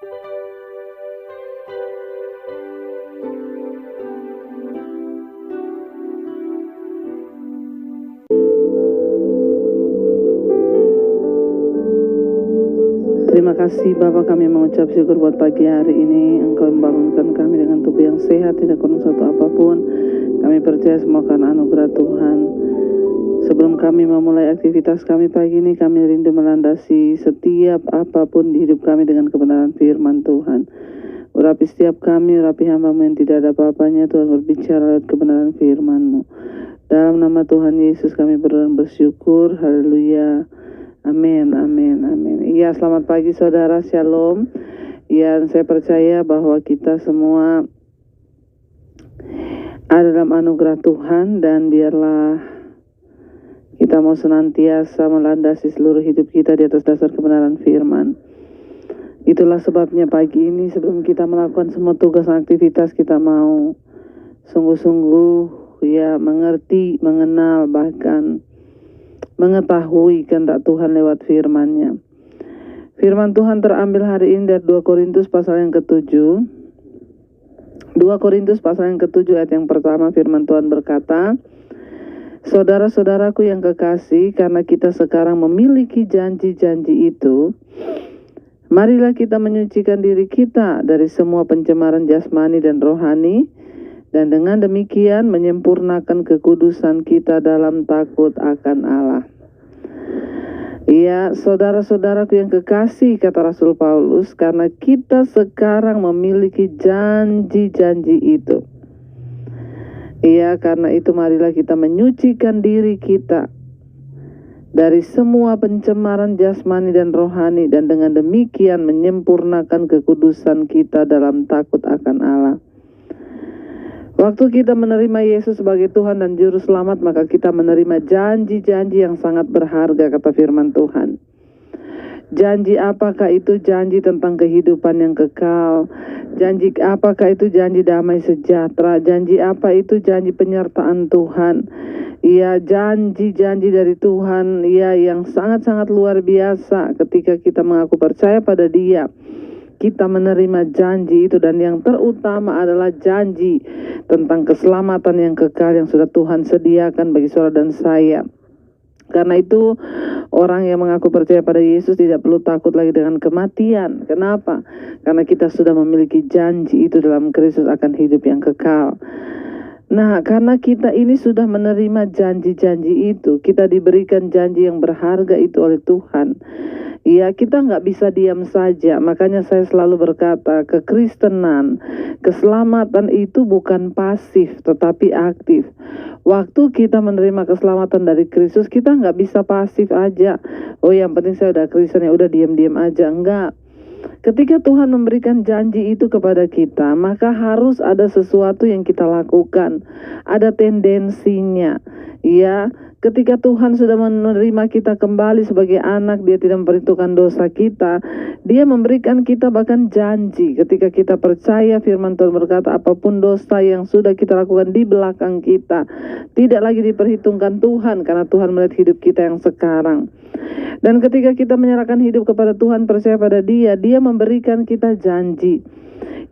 Terima kasih Bapa, kami mengucap syukur buat pagi hari ini. Engkau membangunkan kami dengan tubuh yang sehat, tidak kurang satu apapun. Kami percaya semua karena anugerah Tuhan. Sebelum kami memulai aktivitas kami pagi ini, kami rindu melandasi setiap apapun di hidup kami dengan kebenaran firman Tuhan. Urapi setiap kami, urapi hamba-Mu yang tidak ada apa-apanya. Tuhan, berbicara lewat kebenaran firman-Mu. Dalam nama Tuhan Yesus kami berdoa dan bersyukur. Haleluya. Amin, amin, amin. Iya, selamat pagi saudara, shalom. Ya, saya percaya bahwa kita semua ada dalam anugerah Tuhan, dan biarlah kita mau senantiasa melandasi seluruh hidup kita di atas dasar kebenaran firman. Itulah sebabnya pagi ini sebelum kita melakukan semua tugas dan aktivitas, kita mau sungguh-sungguh ya mengerti, mengenal, bahkan mengetahui kehendak Tuhan lewat firman-Nya. Firman Tuhan terambil hari ini dari 2 Korintus pasal yang ke-7. 2 Korintus pasal yang ke-7 ayat yang pertama, firman Tuhan berkata, "Saudara-saudaraku yang kekasih, karena kita sekarang memiliki janji-janji itu, marilah kita menyucikan diri kita dari semua pencemaran jasmani dan rohani, dan dengan demikian menyempurnakan kekudusan kita dalam takut akan Allah." Iya, saudara-saudaraku yang kekasih, kata Rasul Paulus, karena kita sekarang memiliki janji-janji itu. Iya, karena itu marilah kita menyucikan diri kita dari semua pencemaran jasmani dan rohani, dan dengan demikian menyempurnakan kekudusan kita dalam takut akan Allah. Waktu kita menerima Yesus sebagai Tuhan dan Juru Selamat, maka kita menerima janji-janji yang sangat berharga, kata firman Tuhan. Janji apakah itu? Janji tentang kehidupan yang kekal. Janji apakah itu? Janji damai sejahtera. Janji apa itu? Janji penyertaan Tuhan. Iya, janji-janji dari Tuhan ya yang sangat-sangat luar biasa. Ketika kita mengaku percaya pada Dia, kita menerima janji itu, dan yang terutama adalah janji tentang keselamatan yang kekal yang sudah Tuhan sediakan bagi saudara dan saya. Karena itu orang yang mengaku percaya pada Yesus tidak perlu takut lagi dengan kematian. Kenapa? Karena kita sudah memiliki janji itu dalam Kristus akan hidup yang kekal. Nah, karena kita ini sudah menerima janji-janji itu, kita diberikan janji yang berharga itu oleh Tuhan. Ya, kita nggak bisa diam saja. Makanya saya selalu berkata, kekristenan, keselamatan itu bukan pasif, tetapi aktif. Waktu kita menerima keselamatan dari Kristus, kita nggak bisa pasif aja. Oh, yang penting saya udah Kristen, ya udah diam-diam aja. Enggak. Ketika Tuhan memberikan janji itu kepada kita, maka harus ada sesuatu yang kita lakukan. Ada tendensinya. Ya, ketika Tuhan sudah menerima kita kembali sebagai anak, Dia tidak memperhitungkan dosa kita. Dia memberikan kita bahkan janji. Ketika kita percaya, firman Tuhan berkata, apapun dosa yang sudah kita lakukan di belakang kita, tidak lagi diperhitungkan Tuhan, karena Tuhan melihat hidup kita yang sekarang. Dan ketika kita menyerahkan hidup kepada Tuhan, percaya pada Dia, Dia memberikan kita janji.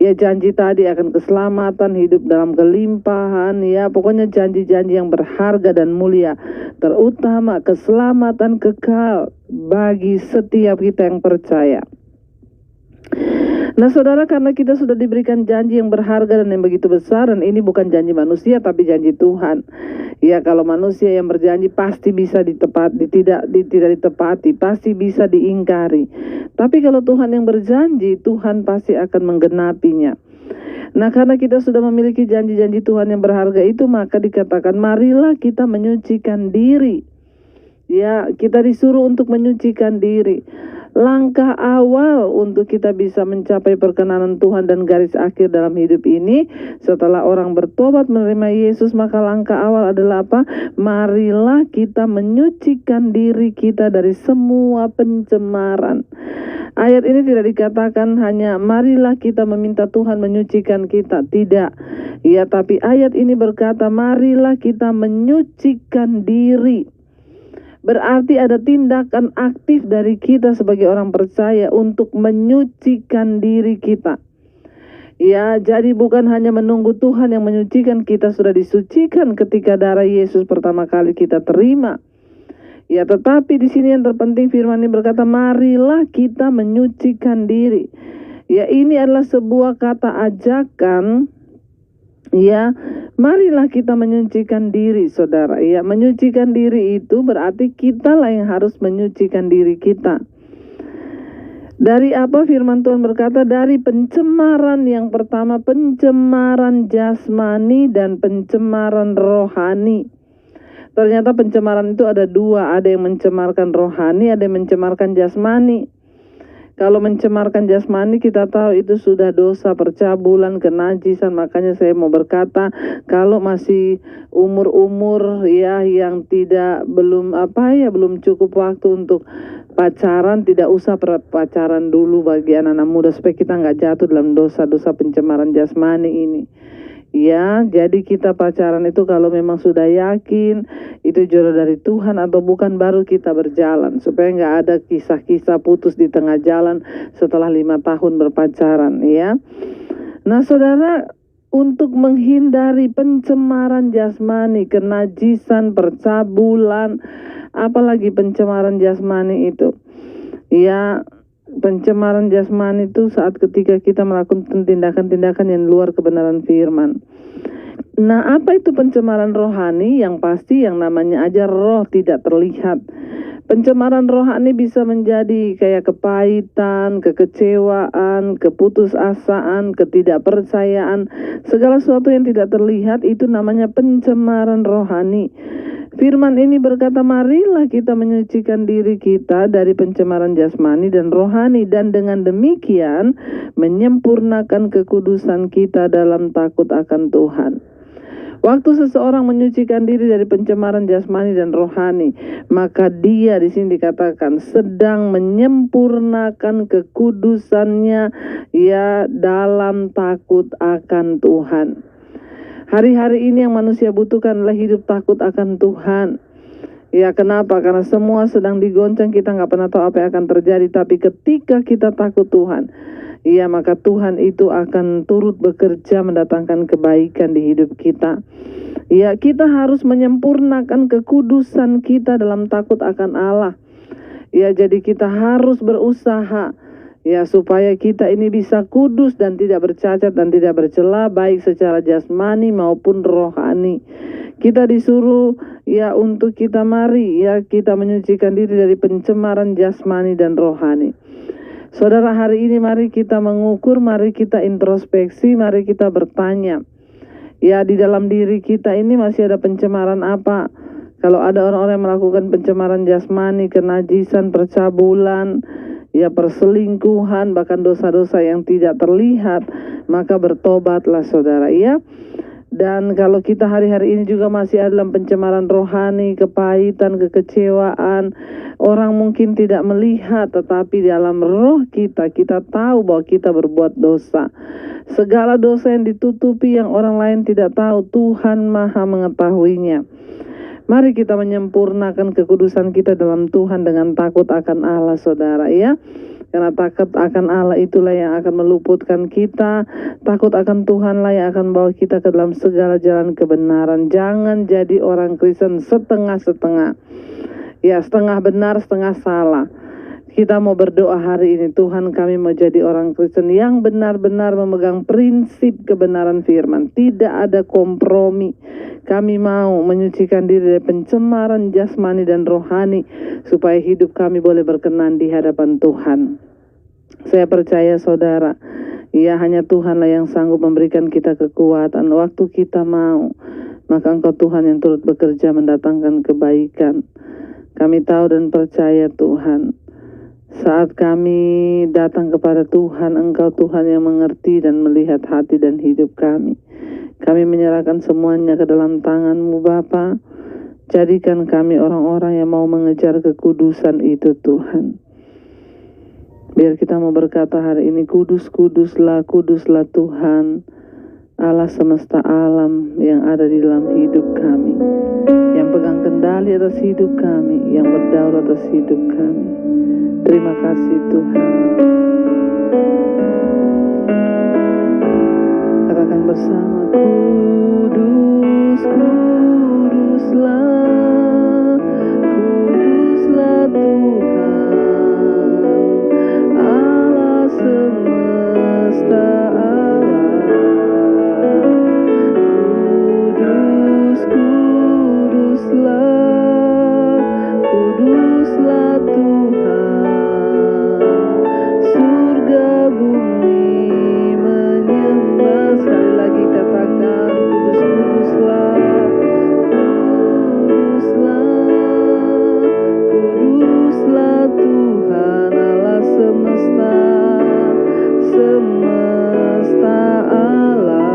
Ya, janji tadi akan keselamatan, hidup dalam kelimpahan, ya pokoknya janji-janji yang berharga dan mulia. Terutama keselamatan kekal bagi setiap kita yang percaya. Nah saudara, karena kita sudah diberikan janji yang berharga dan yang begitu besar, dan ini bukan janji manusia tapi janji Tuhan. Ya, kalau manusia yang berjanji pasti bisa ditepati, tidak ditepati, pasti bisa diingkari. Tapi kalau Tuhan yang berjanji, Tuhan pasti akan menggenapinya. Nah, karena kita sudah memiliki janji-janji Tuhan yang berharga itu, maka dikatakan marilah kita menyucikan diri. Ya, kita disuruh untuk menyucikan diri. Langkah awal untuk kita bisa mencapai perkenanan Tuhan dan garis akhir dalam hidup ini, setelah orang bertobat menerima Yesus, maka langkah awal adalah apa? Marilah kita menyucikan diri kita dari semua pencemaran. Ayat ini tidak dikatakan hanya marilah kita meminta Tuhan menyucikan kita, tidak. Ya, tapi ayat ini berkata marilah kita menyucikan diri. Berarti ada tindakan aktif dari kita sebagai orang percaya untuk menyucikan diri kita. Ya, jadi bukan hanya menunggu Tuhan yang menyucikan, kita sudah disucikan ketika darah Yesus pertama kali kita terima. Ya, tetapi di sini yang terpenting firman ini berkata, marilah kita menyucikan diri. Ya, ini adalah sebuah kata ajakan. Ya, marilah kita menyucikan diri, saudara. Ya, menyucikan diri itu berarti kita lah yang harus menyucikan diri kita. Dari apa firman Tuhan berkata? Dari pencemaran yang pertama, pencemaran jasmani dan pencemaran rohani. Ternyata pencemaran itu ada dua, ada yang mencemarkan rohani, ada yang mencemarkan jasmani. Kalau mencemarkan jasmani kita tahu itu sudah dosa, percabulan, kenajisan. Makanya saya mau berkata, kalau masih umur-umur ya yang belum cukup waktu untuk pacaran, tidak usah pacaran dulu bagi anak-anak muda supaya kita nggak jatuh dalam dosa-dosa pencemaran jasmani ini. Ya, jadi kita pacaran itu kalau memang sudah yakin itu jodoh dari Tuhan atau bukan, baru kita berjalan supaya nggak ada kisah-kisah putus di tengah jalan setelah 5 tahun berpacaran, ya. Nah, saudara, untuk menghindari pencemaran jasmani, kenajisan, percabulan, apalagi pencemaran jasmani itu, ya. Pencemaran jasmani itu saat ketika kita melakukan tindakan-tindakan yang luar kebenaran firman. Nah, apa itu pencemaran rohani? Yang pasti yang namanya aja roh tidak terlihat. Pencemaran rohani bisa menjadi kayak kepahitan, kekecewaan, keputusasaan, ketidakpercayaan. Segala sesuatu yang tidak terlihat itu namanya pencemaran rohani. Firman ini berkata, marilah kita menyucikan diri kita dari pencemaran jasmani dan rohani, dan dengan demikian menyempurnakan kekudusan kita dalam takut akan Tuhan. Waktu seseorang menyucikan diri dari pencemaran jasmani dan rohani, maka dia di sini dikatakan sedang menyempurnakan kekudusannya ya dalam takut akan Tuhan. Hari-hari ini yang manusia butuhkan adalah hidup takut akan Tuhan. Ya, kenapa? Karena semua sedang digoncang, kita nggak pernah tahu apa yang akan terjadi. Tapi ketika kita takut Tuhan, ya maka Tuhan itu akan turut bekerja mendatangkan kebaikan di hidup kita. Ya, kita harus menyempurnakan kekudusan kita dalam takut akan Allah. Ya, jadi kita harus berusaha ya supaya kita ini bisa kudus dan tidak bercacat dan tidak bercela, baik secara jasmani maupun rohani. Kita disuruh ya untuk kita kita menyucikan diri dari pencemaran jasmani dan rohani. Saudara, hari ini mari kita mengukur, mari kita introspeksi, mari kita bertanya. Ya, di dalam diri kita ini masih ada pencemaran apa? Kalau ada orang-orang yang melakukan pencemaran jasmani, kenajisan, percabulan, ya perselingkuhan, bahkan dosa-dosa yang tidak terlihat, maka bertobatlah saudara, ya. Dan kalau kita hari-hari ini juga masih ada dalam pencemaran rohani, kepahitan, kekecewaan, orang mungkin tidak melihat, tetapi dalam roh kita tahu bahwa kita berbuat dosa. Segala dosa yang ditutupi yang orang lain tidak tahu, Tuhan Maha mengetahuinya. Mari kita menyempurnakan kekudusan kita dalam Tuhan dengan takut akan Allah, saudara, ya. Karena takut akan Allah itulah yang akan meluputkan kita. Takut akan Tuhanlah yang akan bawa kita ke dalam segala jalan kebenaran. Jangan jadi orang Kristen setengah-setengah. Ya, setengah benar, setengah salah. Kita mau berdoa hari ini, Tuhan, kami mau jadi orang Kristen yang benar-benar memegang prinsip kebenaran firman. Tidak ada kompromi. Kami mau menyucikan diri dari pencemaran jasmani dan rohani, supaya hidup kami boleh berkenan di hadapan Tuhan. Saya percaya saudara, ya hanya Tuhanlah yang sanggup memberikan kita kekuatan. Waktu kita mau, maka Engkau Tuhan yang turut bekerja mendatangkan kebaikan. Kami tahu dan percaya Tuhan, saat kami datang kepada Tuhan, Engkau Tuhan yang mengerti dan melihat hati dan hidup kami. Kami menyerahkan semuanya ke dalam tangan-Mu Bapa. Jadikan kami orang-orang yang mau mengejar kekudusan itu Tuhan. Biar kita mau berkata hari ini, kudus, kuduslah, kuduslah Tuhan. Allah semesta alam yang ada di dalam hidup kami, yang pegang kendali atas hidup kami, yang berdaulat atas hidup kami. Terima kasih Tuhan. Katakan bersama, kudus, kuduslah, kuduslah Tuhan, Allah semesta alam. Kudus, kuduslah, kuduslah Tuhan, surga bumi menyembah. Sekali lagi katakan, kudus, kuduslah, kuduslah, kuduslah Tuhan, Allah semesta alam.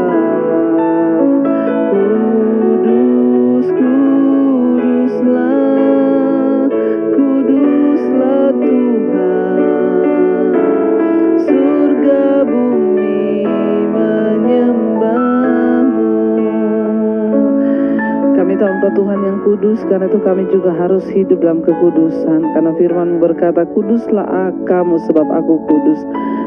Kudus, kuduslah, kuduslah Tuhan, surga bumi menyembah-Mu. Kami tahu Engkau Tuhan yang kudus, karena itu kami juga harus hidup dalam kekudusan. Karena firman-Mu berkata, kuduslah kamu sebab aku kudus.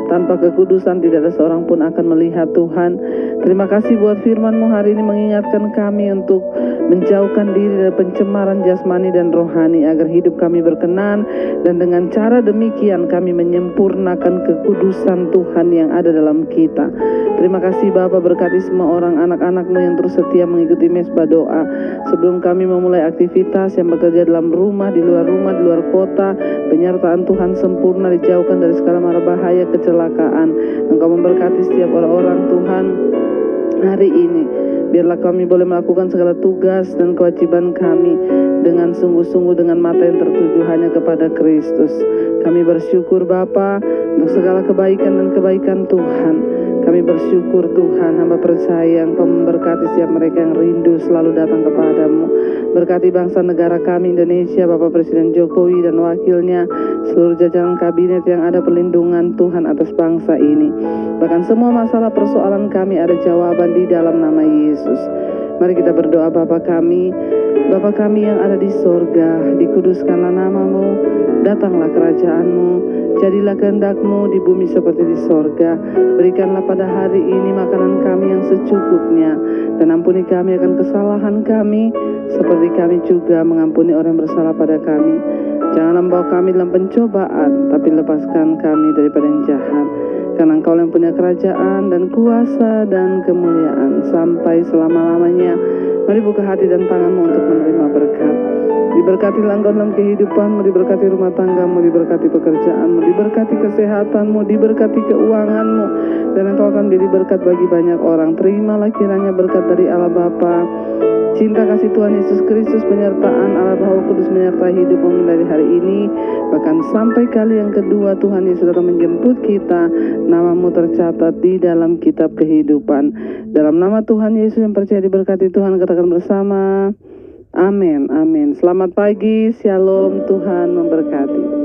Tanpa kekudusan tidak ada seorang pun akan melihat Tuhan. Terima kasih buat firman-Mu hari ini mengingatkan kami untuk menjauhkan diri dari pencemaran jasmani dan rohani, agar hidup kami berkenan, dan dengan cara demikian kami menyempurnakan kekudusan Tuhan yang ada dalam kita. Terima kasih Bapa, berkati semua orang anak-anak-Mu yang terus setia mengikuti mesbah doa. Sebelum kami memulai aktivitas yang bekerja dalam rumah, di luar kota, penyertaan Tuhan sempurna, dijauhkan dari segala mara bahaya, kecelakaan. Engkau memberkati setiap orang-orang Tuhan hari ini. Biarlah kami boleh melakukan segala tugas dan kewajiban kami dengan sungguh-sungguh, dengan mata yang tertuju hanya kepada Kristus. Kami bersyukur Bapa untuk segala kebaikan dan kebaikan Tuhan. Kami bersyukur Tuhan, hamba percaya Engkau memberkati setiap mereka yang rindu selalu datang kepadamu. Berkati bangsa negara kami Indonesia, Bapak Presiden Jokowi dan wakilnya, seluruh jajaran kabinet yang ada perlindungan Tuhan atas bangsa ini. Bahkan semua masalah persoalan kami ada jawaban di dalam nama Yesus. Mari kita berdoa. Bapa kami yang ada di sorga, dikuduskanlah nama-Mu, datanglah kerajaan-Mu, jadilah kehendak-Mu di bumi seperti di sorga. Berikanlah pada hari ini makanan kami yang secukupnya, dan ampuni kami akan kesalahan kami, seperti kami juga mengampuni orang yang bersalah pada kami. Jangan membawa kami dalam pencobaan, tapi lepaskan kami daripada yang jahat. Karena Engkau yang punya kerajaan dan kuasa dan kemuliaan sampai selama-lamanya. Mari buka hati dan tanganmu untuk menerima berkat. Diberkatilah Engkau dalam kehidupanmu, diberkati rumah tanggamu, diberkati pekerjaanmu, diberkati kesehatanmu, diberkati keuanganmu, dan Engkau akan menjadi berkat bagi banyak orang. Terimalah kiranya berkat dari Allah Bapa, cinta kasih Tuhan Yesus Kristus, penyertaan Allah Roh Kudus menyertai hidupmu dari hari ini, bahkan sampai kali yang kedua Tuhan Yesus akan menjemput kita. Namamu tercatat di dalam kitab kehidupan. Dalam nama Tuhan Yesus yang percaya diberkati Tuhan, katakan bersama, amin, amin. Selamat pagi, shalom, Tuhan memberkati.